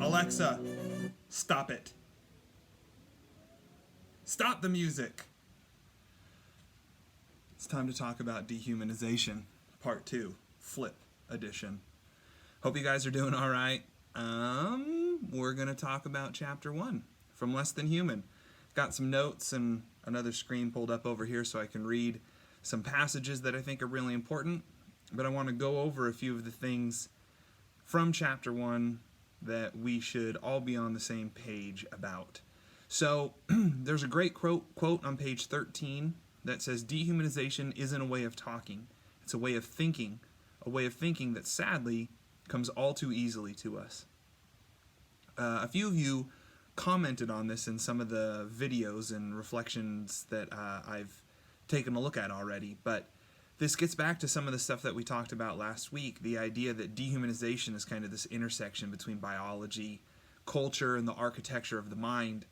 Alexa, stop it. Stop the music. It's time to talk about Dehumanization, Part 2, Flip Edition. Hope you guys are doing all right. We're going to talk about Chapter 1, From Less Than Human. Got some notes and another screen pulled up over here so I can read some passages that I think are really important, but I want to go over a few of the things from Chapter 1 that we should all be on the same page about. So, there's a great quote on page 13 that says, "Dehumanization isn't a way of talking, it's a way of thinking that sadly comes all too easily to us." A few of you commented on this in some of the videos and reflections that I've taken a look at already, but this gets back to some of the stuff that we talked about last week, the idea that dehumanization is kind of this intersection between biology, culture, and the architecture of the mind.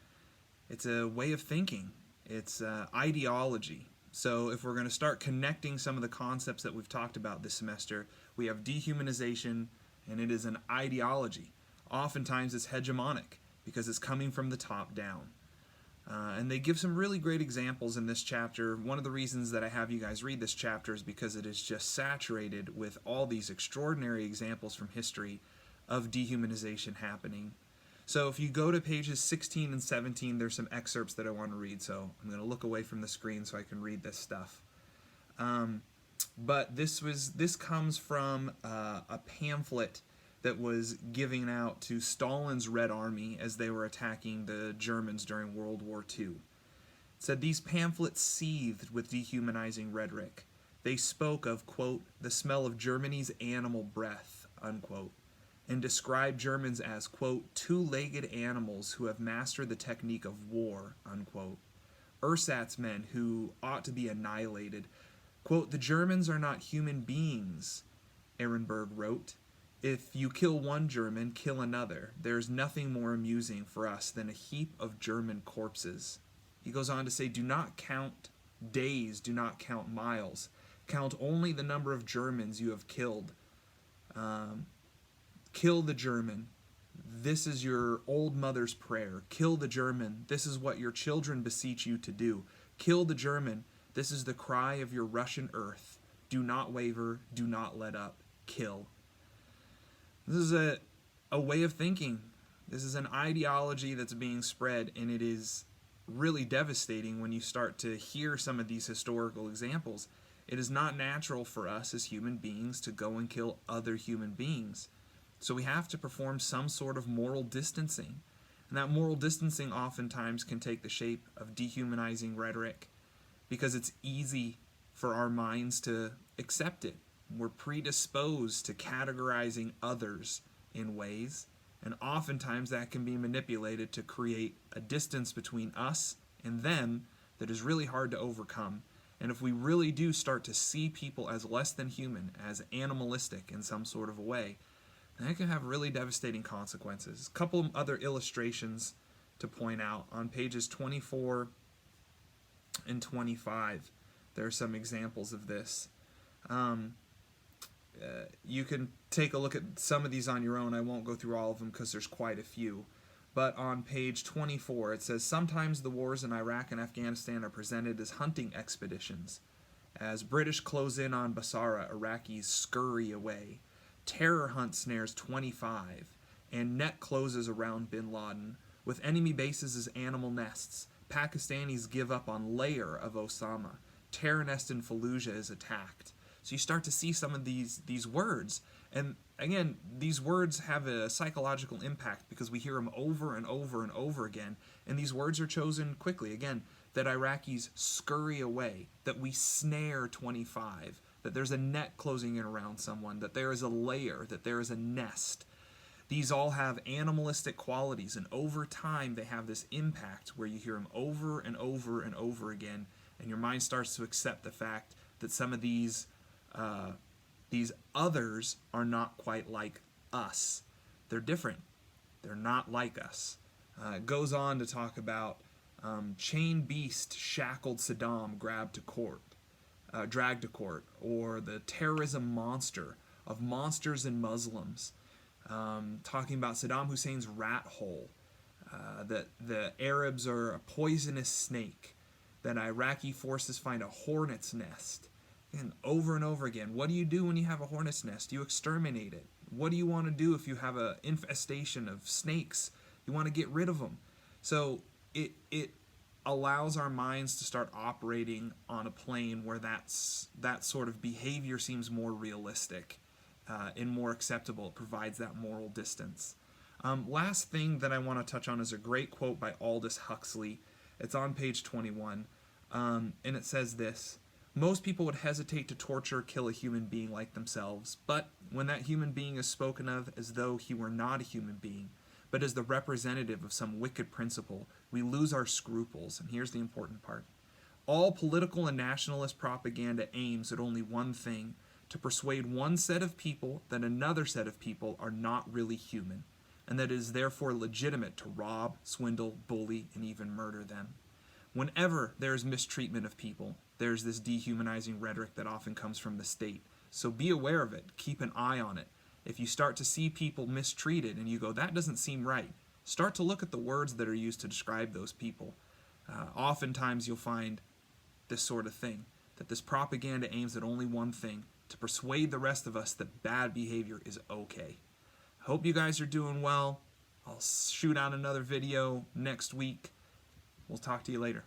It's a way of thinking. It's ideology. So if we're going to start connecting some of the concepts that we've talked about this semester, we have dehumanization, and it is an ideology. Oftentimes it's hegemonic because it's coming from the top down. And they give some really great examples in this chapter. One of the reasons that I have you guys read this chapter is because it is just saturated with all these extraordinary examples from history of dehumanization happening. So if you go to pages 16 and 17, there's some excerpts that I want to read. So I'm going to look away from the screen so I can read this stuff. But this comes from a pamphlet that was given out to Stalin's Red Army as they were attacking the Germans during World War II. It said, "These pamphlets seethed with dehumanizing rhetoric. They spoke of, quote, the smell of Germany's animal breath, unquote, and described Germans as, quote, two-legged animals who have mastered the technique of war, unquote. Ersatz men who ought to be annihilated. Quote, the Germans are not human beings," Ehrenberg wrote. "If you kill one German, kill another. There's nothing more amusing for us than a heap of German corpses." He goes on to say, "Do not count days, do not count miles. Count only the number of Germans you have killed. Kill the German. This is your old mother's prayer. Kill the German. This is what your children beseech you to do. Kill the German. This is the cry of your Russian earth. Do not waver. Do not let up. Kill." This is a way of thinking. This is an ideology that's being spread, and it is really devastating when you start to hear some of these historical examples. It is not natural for us as human beings to go and kill other human beings. So we have to perform some sort of moral distancing. And that moral distancing oftentimes can take the shape of dehumanizing rhetoric because it's easy for our minds to accept it. We're predisposed to categorizing others in ways, and oftentimes that can be manipulated to create a distance between us and them that is really hard to overcome. And if we really do start to see people as less than human, as animalistic in some sort of a way, that can have really devastating consequences. A couple of other illustrations to point out. On pages 24 and 25, there are some examples of this. You can take a look at some of these on your own. I won't go through all of them because there's quite a few. But on page 24, it says, "Sometimes the wars in Iraq and Afghanistan are presented as hunting expeditions. As British close in on Basra, Iraqis scurry away. Terror hunt snares 25, and net closes around bin Laden. With enemy bases as animal nests, Pakistanis give up on lair of Osama. Terror nest in Fallujah is attacked." So you start to see some of these words. And again, these words have a psychological impact because we hear them over and over and over again. And these words are chosen quickly. Again, that Iraqis scurry away, that we snare 25, that there's a net closing in around someone, that there is a lair, that there is a nest. These all have animalistic qualities, and over time they have this impact where you hear them over and over and over again, and your mind starts to accept the fact that some of these others are not quite like us. They're different. They're not like us. It goes on to talk about chain beast shackled Saddam dragged to court, or the terrorism monster of monsters and Muslims. talking about Saddam Hussein's rat hole, that the Arabs are a poisonous snake, that Iraqi forces find a hornet's nest. And over again, what do you do when you have a hornet's nest? You exterminate it. What do you want to do if you have an infestation of snakes? You want to get rid of them. So it allows our minds to start operating on a plane where that sort of behavior seems more realistic and more acceptable. It provides that moral distance. Last thing that I want to touch on is a great quote by Aldous Huxley. It's on page 21, and it says this: "Most people would hesitate to torture or kill a human being like themselves, but when that human being is spoken of as though he were not a human being, but as the representative of some wicked principle, we lose our scruples." And here's the important part: "All political and nationalist propaganda aims at only one thing, to persuade one set of people that another set of people are not really human, and that it is therefore legitimate to rob, swindle, bully, and even murder them. Whenever there is mistreatment of people, there is this dehumanizing rhetoric that often comes from the state. So be aware of it. Keep an eye on it. If you start to see people mistreated and you go, that doesn't seem right, start to look at the words that are used to describe those people. Oftentimes you'll find this sort of thing, that this propaganda aims at only one thing, to persuade the rest of us that bad behavior is okay." Hope you guys are doing well. I'll shoot out another video next week. We'll talk to you later.